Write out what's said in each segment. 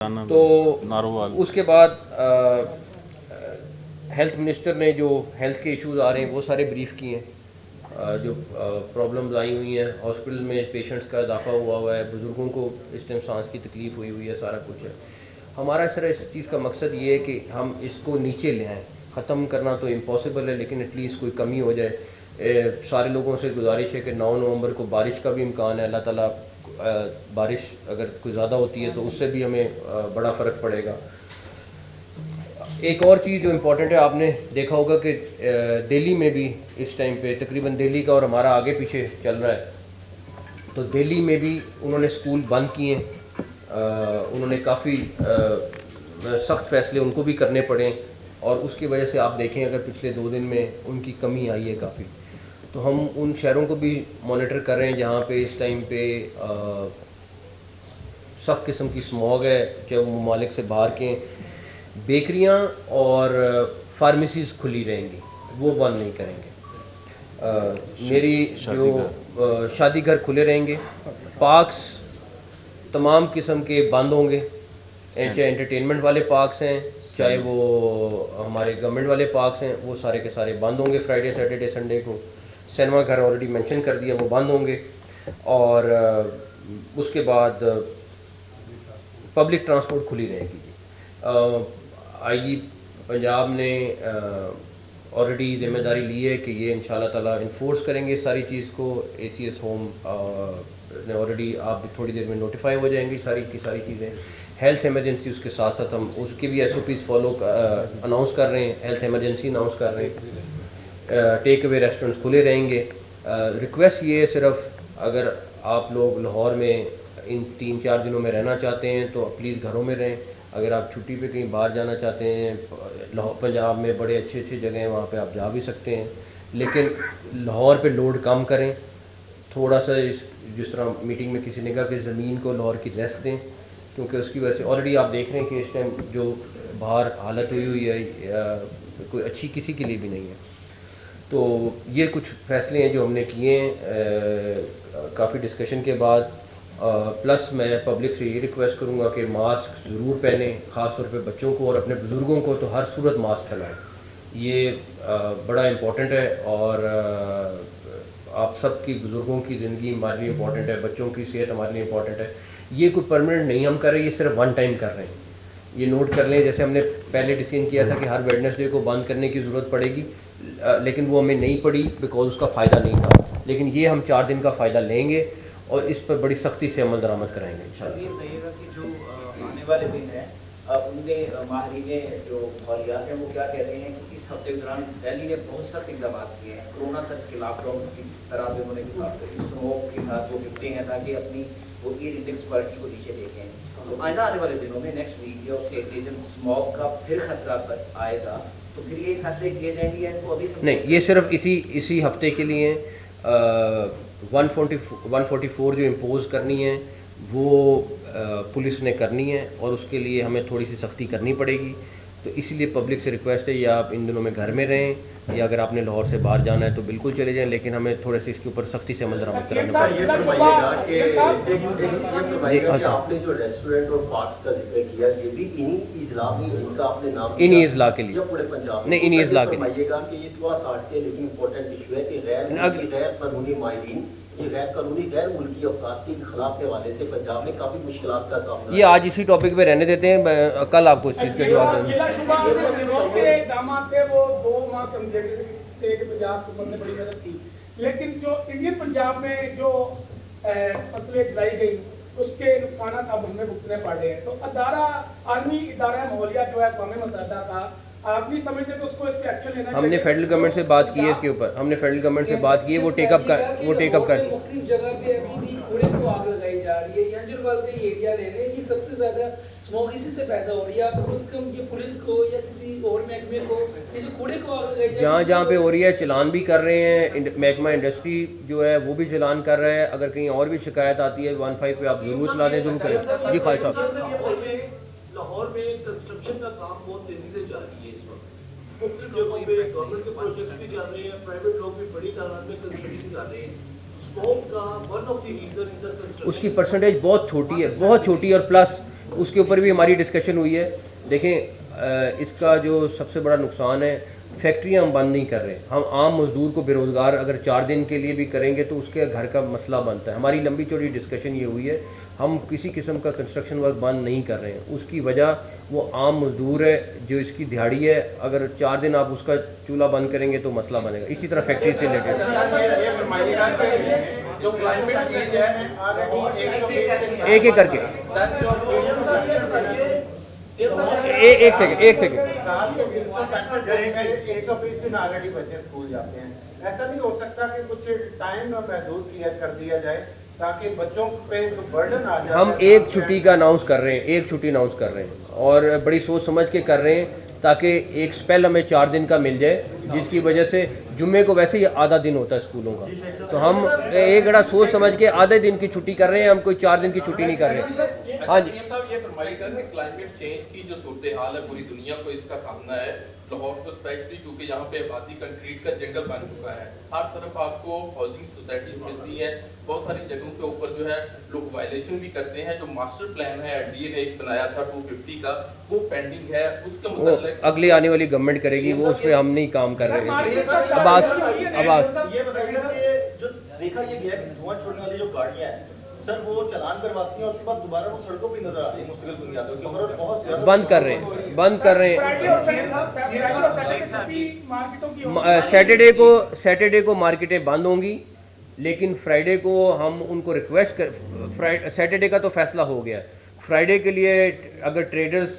تو उसके बाद हेल्थ मिनिस्टर ने जो हेल्थ के इश्यूज आ रहे हैं वो सारे ब्रीफ किए हैं। जो प्रॉब्लम्स आई हुई हैं हॉस्पिटल में, पेशेंट्स का इजाफा हुआ है, बुज़ुर्गों को इस टाइम सांस की तकलीफ हुई है, सारा कुछ है। हमारा इस चीज़ का मकसद ये है कि हम इसको नीचे ले आएँ। ख़त्म करना तो इम्पॉसिबल है, लेकिन एटलीस्ट कोई कमी हो जाए। सारे लोगों से गुजारिश है कि 9 नवंबर को बारिश का भी इम्कान है। अल्लाह ताला बारिश अगर कोई ज़्यादा होती है तो उससे भी हमें बड़ा फ़र्क पड़ेगा। एक और चीज़ जो इम्पोर्टेंट है, आपने देखा होगा कि दिल्ली में भी इस टाइम पे तकरीबन दिल्ली का और हमारा आगे पीछे चल रहा है, तो दिल्ली में भी उन्होंने स्कूल बंद किए। उन्होंने काफ़ी सख्त फैसले उनको भी करने पड़े और उसकी वजह से आप देखें अगर पिछले 2 दिन में उनकी कमी आई है काफ़ी। तो हम उन शहरों को भी मॉनिटर कर रहे हैं जहाँ पे इस टाइम पे सख्त किस्म की स्मॉग है, चाहे वो ममालिक से बाहर के। बेकरियाँ और फार्मेसीज़ खुली रहेंगी, वो बंद नहीं करेंगे। मेरी जो शादी घर खुले रहेंगे, पार्क्स तमाम किस्म के बंद होंगे, चाहे एंटरटेनमेंट वाले पार्क्स हैं, चाहे वो हमारे गवर्नमेंट वाले पार्क्स हैं, वो सारे के सारे बंद होंगे। फ्राइडे सैटरडे संडे को सिनेमा घर ऑलरेडी मेंशन कर दिया, वो बंद होंगे। और उसके बाद पब्लिक ट्रांसपोर्ट खुली रहेगी। आईजी पंजाब ने ऑलरेडी जिम्मेदारी ली है कि ये इंशाल्लाह ताला इन्फोर्स करेंगे सारी चीज़ को। ACS होम ने ऑलरेडी, आप थोड़ी देर में नोटिफाई हो जाएंगी सारी की सारी चीज़ें। हेल्थ इमरजेंसी उसके साथ साथ हम उसके भी SOPs फॉलो अनाउंस कर रहे हैं, हेल्थ इमरजेंसी अनाउंस कर रहे हैं। टेक अवे रेस्टोरेंट्स खुले रहेंगे। रिक्वेस्ट ये है सिर्फ, अगर आप लोग लाहौर में इन 3-4 दिनों में रहना चाहते हैं तो प्लीज़ घरों में रहें। अगर आप छुट्टी पे कहीं बाहर जाना चाहते हैं, पंजाब में बड़े अच्छे जगह हैं, वहाँ पे आप जा भी सकते हैं, लेकिन लाहौर पे लोड कम करें। थोड़ा सा जिस तरह मीटिंग में किसी ने कहा कि ज़मीन को लाहौर की रेस्ट दें, क्योंकि उसकी वजह से ऑलरेडी आप देख रहे हैं कि इस टाइम जो बाहर हालत हुई है कोई अच्छी किसी के लिए भी नहीं है। तो ये कुछ फैसले हैं जो हमने किए हैं काफ़ी डिस्कशन के बाद। प्लस मैं पब्लिक से ये रिक्वेस्ट करूँगा कि मास्क ज़रूर पहने, ख़ास तौर पे बच्चों को और अपने बुज़ुर्गों को तो हर सूरत मास्क फैलाएं। ये बड़ा इम्पोर्टेंट है और आप सब की बुज़ुर्गों की ज़िंदगी हमारे लिए इम्पोर्टेंट है, बच्चों की सेहत हमारे लिए इम्पोर्टेंट है। ये कोई परमानेंट नहीं हम कर रहे, ये सिर्फ वन टाइम कर रहे हैं। ये नोट कर लें, जैसे हमने पहले डिसीजन किया था कि हर वेडनेसडे को बंद करने की ज़रूरत पड़ेगी, लेकिन वो हमें नहीं पड़ी बिकॉज उसका फ़ायदा नहीं था। लेकिन ये हम 4 दिन का फ़ायदा लेंगे और इस पर बड़ी सख्ती से अमल दरामद कराएंगे इंशाल्लाह। ये बताइएगा कि जो आने वाले दिन है, उनमें माहिरीन जो माहौलियात हैं वो क्या कहते हैं कि इस हफ्ते के दौरान दिल्ली ने बहुत सख्त इक़दाम किए हैं, कोरोना तक के लॉकडाउन की तरह भी उन्होंने इस स्मोक के साथ वो निपटे हैं ताकि अपनी वो एयर इंडेक्स क्वालिटी को नीचे लेके आएँ। तो आइंदा आने वाले दिनों में नेक्स्ट वीक या उससे जब स्मोक का फिर खतरा आएगा तो फिर ये फैसले किए जाएंगे या इनको अभी नहीं, ये सिर्फ इसी हफ्ते के लिए 144 जो इम्पोज करनी है वो पुलिस ने करनी है और उसके लिए हमें थोड़ी सी सख्ती करनी पड़ेगी। तो इसीलिए पब्लिक से रिक्वेस्ट है या आप इन दिनों में घर में रहें या अगर आपने लाहौर से बाहर जाना है तो बिल्कुल चले जाएं, लेकिन हमें थोड़े से इसके ऊपर सख्ती से अमल दरामद कराना पड़ेगा। आपने जो रेस्टोरेंट और पार्क्स का जिक्र किया, ये भी इन्हीं इजला में इनका आपने नाम इन्हीं इजला के लिए पूरे पंजाब नहीं, इन्हीं इजला के लिए कि ये थोड़ा सा हटके लेकिन इम्पोर्टेंट इशू है कि गैर कानूनी माहिरीन, ये गैर कानूनी गैर मुल्की अफराद के खिलाफ के हवाले से पंजाब में काफी मुश्किलात का सामना। ये आज इसी टॉपिक पे रहने देते हैं, कल आपको इस चीज़ का जवाब देंगे। लेकिन जो इंडियन पंजाब में जो फसलें जलाई गई उसके नुकसान अब हमें भुगतने पड़ रहे हैं। तो आर्मी इदारा माहौलिया जो है अक़वाम मुत्तहिदा का, आप नहीं समझते तो उसको इस पे एक्शन लेना। हमने फेडरल गवर्नमेंट से बात की है इसके ऊपर, हमने फेडरल गवर्नमेंट से बात की है, वो टेकअप कर मुख्तलिफ जगह पे अभी भी कूड़े को आग लगाई जा रही है। यंजरवाल का एरिया ले लें, ये सबसे ज्यादा स्मोक इसी से पैदा हो रही है। आप पुलिस को या किसी और महकमे को ये जो कूड़े को आग लगाई जा रही है, जहाँ पे हो रही है चलान भी कर रहे हैं। महकमा इंडस्ट्री जो है वो भी चलान कर रहा है। अगर कहीं और भी शिकायत आती है 15 पे आप जरूर चला दें, जरूर करें। जी खालिद साहब, लाहौर में कंस्ट्रक्शन का काम बहुत तेजी से जारी है इस वक्त। मुख्तलिफ जगहों पे गवर्नमेंट के प्रोजेक्ट्स भी चल रहे हैं, प्राइवेट लोग भी बड़ी तादाद में कंस्ट्रक्शन कर रहे हैं। स्मोक का one of the reason is the construction. उसकी परसेंटेज बहुत छोटी है, बहुत छोटी। और प्लस उसके ऊपर भी हमारी डिस्कशन हुई है। देखें इसका जो सबसे बड़ा नुकसान है, फैक्ट्रियाँ हम बंद नहीं कर रहे, हम आम मजदूर को बेरोज़गार अगर 4 दिन के लिए भी करेंगे तो उसके घर का मसला बनता है। हमारी लंबी चौड़ी डिस्कशन ये हुई है, हम किसी किस्म का कंस्ट्रक्शन वर्क बंद नहीं कर रहे हैं। उसकी वजह वो आम मजदूर है जो इसकी दिहाड़ी है, अगर 4 दिन आप उसका चूल्हा बंद करेंगे तो मसला बनेगा। इसी तरह फैक्ट्री से लेकर जो क्लाइमेट चेंज है एक एक करके एक सेकंड साल के 120 दिन ऑलरेडी बच्चे स्कूल जाते हैं। ऐसा नहीं हो सकता कि कुछ टाइम महदूद क्लियर कर दिया जाए ताकि बच्चों पे जो बर्डन आ जाए। हम एक छुट्टी का अनाउंस कर रहे हैं, एक छुट्टी अनाउंस कर रहे हैं और बड़ी सोच समझ के कर रहे हैं ताकि एक स्पेल हमें 4 दिन का मिल जाए, जिसकी वजह से जुम्मे को वैसे ही आधा दिन होता है स्कूलों का, तो हम एक बड़ा सोच समझ के आधे दिन की छुट्टी कर रहे हैं, हम कोई 4 दिन की छुट्टी नहीं कर रहे। हाँ जी, ये फरमाइएगा कि क्लाइमेट चेंज की जो सूरत हाल है पूरी दुनिया को इसका सामना है, लाहौर को स्पेशली क्योंकि यहाँ पे आबादी कंक्रीट का जंगल बन चुका है, हर तरफ आपको हाउसिंग सोसाइटीज मिलती है, बहुत सारी जगहों के ऊपर जो है लोग वायलेशन भी करते हैं। जो मास्टर प्लान है एडीए ने एक बनाया था 250 का, वो पेंडिंग है, उसका मतलब अगली आने वाली गवर्नमेंट करेगी, वो उस पर हम नहीं काम कर रहे हैं। अब ये बताइएगा कि जो देखा ये गया कि धुआं छोड़ने वाली जो गाड़ियां हैं सर वो चालान करवाती हैं और उसके बाद दोबारा वो सड़कों पे नजर आती है मुस्तकिल बुनियादों के ऊपर, और बहुत ज्यादा बंद कर रहे हैं। सैटरडे को मार्केटें बंद होंगी, लेकिन फ्राइडे को हम उनको रिक्वेस्ट कर, सैटरडे का तो फैसला हो गया, फ्राइडे के लिए अगर ट्रेडर्स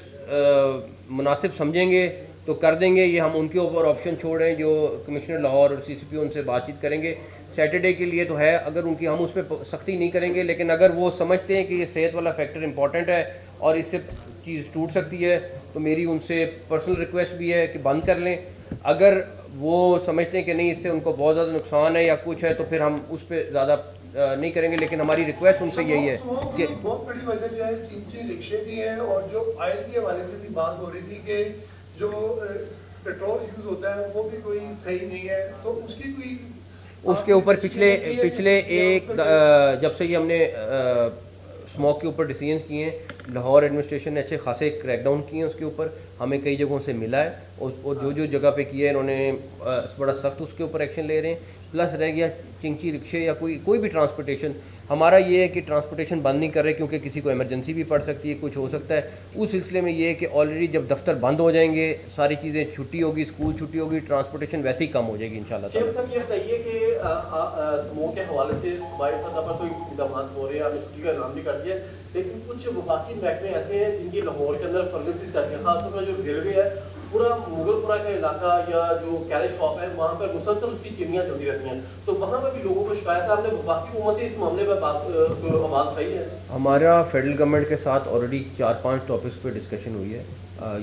मुनासिब समझेंगे तो कर देंगे, ये हम उनके ऊपर ऑप्शन छोड़ रहे हैं, जो कमिश्नर लाहौर और CCP उनसे बातचीत करेंगे। सैटरडे के लिए तो है, अगर उनकी हम उस पर सख्ती नहीं करेंगे, लेकिन अगर वो समझते हैं कि ये सेहत वाला फैक्टर इंपॉर्टेंट है और इससे चीज़ टूट सकती है, तो मेरी उनसे पर्सनल रिक्वेस्ट भी है कि बंद कर लें। अगर वो समझते हैं कि नहीं इससे उनको बहुत ज़्यादा नुकसान है या कुछ है, तो फिर हम उस पर ज़्यादा नहीं करेंगे, लेकिन हमारी रिक्वेस्ट उनसे यही है कि बहुत बड़ी वजह जो है चिंची रिक्शे की है, और जो ऑयल के हवाले से भी बात हो रही थी कि जो पेट्रोल यूज होता है वो भी कोई सही नहीं है, तो उसकी कोई उसके ऊपर पिछले एक जब से ये हमने स्मोक के ऊपर डिसीजन किए हैं, लाहौर एडमिनिस्ट्रेशन ने अच्छे खासे क्रैकडाउन किए हैं उसके ऊपर, हमें कई जगहों से मिला है और जो जगह पे किया है इन्होंने बड़ा सख्त उसके ऊपर एक्शन ले रहे हैं। प्लस रह गया चिंची रिक्शे या कोई भी ट्रांसपोर्टेशन, हमारा ये है कि ट्रांसपोर्टेशन बंद नहीं कर रहे क्योंकि किसी को इमरजेंसी भी पड़ सकती है, कुछ हो सकता है। उस सिलसिले में ये है कि ऑलरेडी जब दफ्तर बंद हो जाएंगे, सारी चीज़ें छुट्टी होगी, स्कूल छुट्टी होगी, ट्रांसपोर्टेशन वैसे ही कम हो जाएगी इंशाल्लाह। सर ये बताइए कि समूह के हवाले से हमारे साथ पर कोई इक़दाम हो रहे हैं, आपने छुट्टी का ऐलान भी कर दिया, लेकिन कुछ वफाकी महकमे ऐसे हैं जिनकी लाहौर के अंदर फर्गस की सड़कें, खासतौर पर जो रेलवे है, पूरा मुगलपुरा का इलाका या जो कैरेज शॉप है वहाँ पर मुसलसल उसकी चिमनियाँ चलती रहती हैं, तो वहाँ पर भी लोगों को शिकायत है। आपने वफाकी हुकूमत से इस मामले पर आवाज़ उठाई है? हमारा फेडरल गवर्नमेंट के साथ ऑलरेडी 4-5 टॉपिक्स पे डिस्कशन हुई है।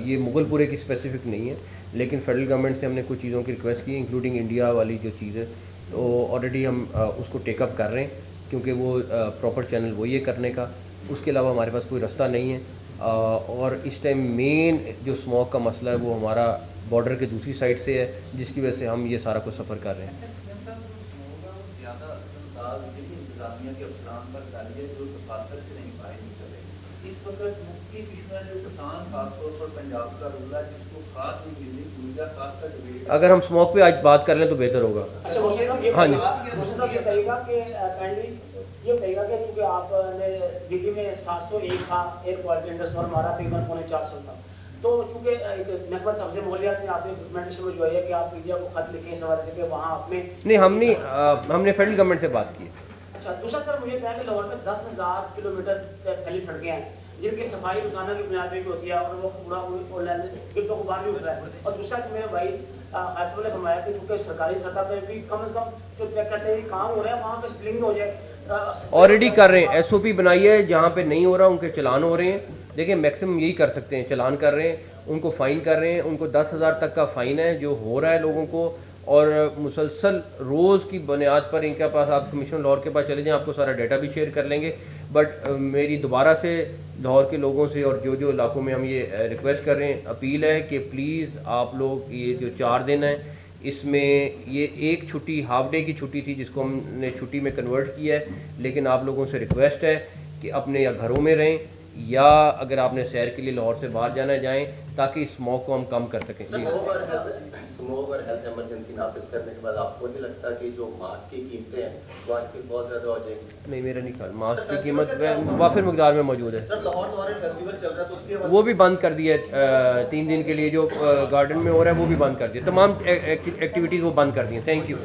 ये मुगलपुरे की स्पेसिफिक नहीं है, लेकिन फेडरल गवर्नमेंट से हमने कुछ चीज़ों की रिक्वेस्ट की, इंक्लूडिंग इंडिया वाली जो चीज़ है, तो ऑलरेडी हम उसको टेकअप कर रहे हैं, क्योंकि वो प्रॉपर चैनल वही है करने का, उसके अलावा हमारे पास कोई रास्ता नहीं है। और इस टाइम मेन जो स्मोक का मसला है वो हमारा बॉर्डर के दूसरी साइड से है, जिसकी वजह से हम ये सारा कुछ सफ़र कर रहे हैं। अगर हम स्मोक पे आज बात कर लें तो बेहतर होगा। हाँ जी, ये कहेगा कि क्योंकि आपने दिल्ली में 701 था एयर क्वालिटी इंडेक्स और हमारा तकरीबन 450 था, तो चूंकि एक महकमा तफज़ील माहौलियात में आपने रिकमेंडेशन जो है कि आप मीडिया को खत लिखें इस हवाले से कि वहाँ आपने नहीं, हमने फेडरल गवर्नमेंट से बात की। अच्छा, दूसरा सर मुझे कहा कि लाहौर में 10,000 किलोमीटर फैली सड़कें हैं जिनकी सफाई रोजाना की बुनियाद पर होती है और वो पूरा गिरदो गुबार भी होता है। और दूसरा कि मेरे भाई आसफ ने फरमाया कि चूँकि सरकारी सतह पर भी कम से कम जो कहते हैं काम हो रहा है वहाँ पर स्लिंग हो जाए, ऑलरेडी कर रहे हैं। SOP बनाई है, जहाँ पे नहीं हो रहा उनके चलान हो रहे हैं। देखिए मैक्सिमम यही कर सकते हैं, चलान कर रहे हैं, उनको फ़ाइन कर रहे हैं, उनको 10,000 तक का फ़ाइन है जो हो रहा है लोगों को, और मुसलसल रोज़ की बुनियाद पर इनके पास, आप कमिश्नर लाहौर के पास चले जाएं, आपको सारा डाटा भी शेयर कर लेंगे। बट मेरी दोबारा से लाहौर के लोगों से और जो इलाकों में हम ये रिक्वेस्ट कर रहे हैं, अपील है कि प्लीज़ आप लोग ये जो 4 दिन हैं, इसमें ये एक छुट्टी हाफ डे की छुट्टी थी जिसको हमने छुट्टी में कन्वर्ट किया है, लेकिन आप लोगों से रिक्वेस्ट है कि अपने या घरों में रहें یا اگر آپ نے سیر کے لیے لاہور سے باہر جانا ہے جائیں, تاکہ اسموک کو ہم کم کر سکیں. اسموک اور ہیلتھ ایمرجنسی نافذ کرنے کے بعد آپ کو نہیں لگتا کہ جو ماسک کی قیمتیں ہیں وہ آج کل بہت زیادہ ہو جائیں گی؟ نہیں, میرا نہیں خیال. ماسک کی قیمت وافر مقدار میں موجود ہے. سر لاہور فیسٹیول چل رہا ہے تو اس کے وہ بھی بند کر دیا ہے 3 دن کے لیے, جو گارڈن میں ہو رہا ہے وہ بھی بند کر دیا. تمام ایکٹیویٹیز وہ بند کر دی ہیں. Thank you.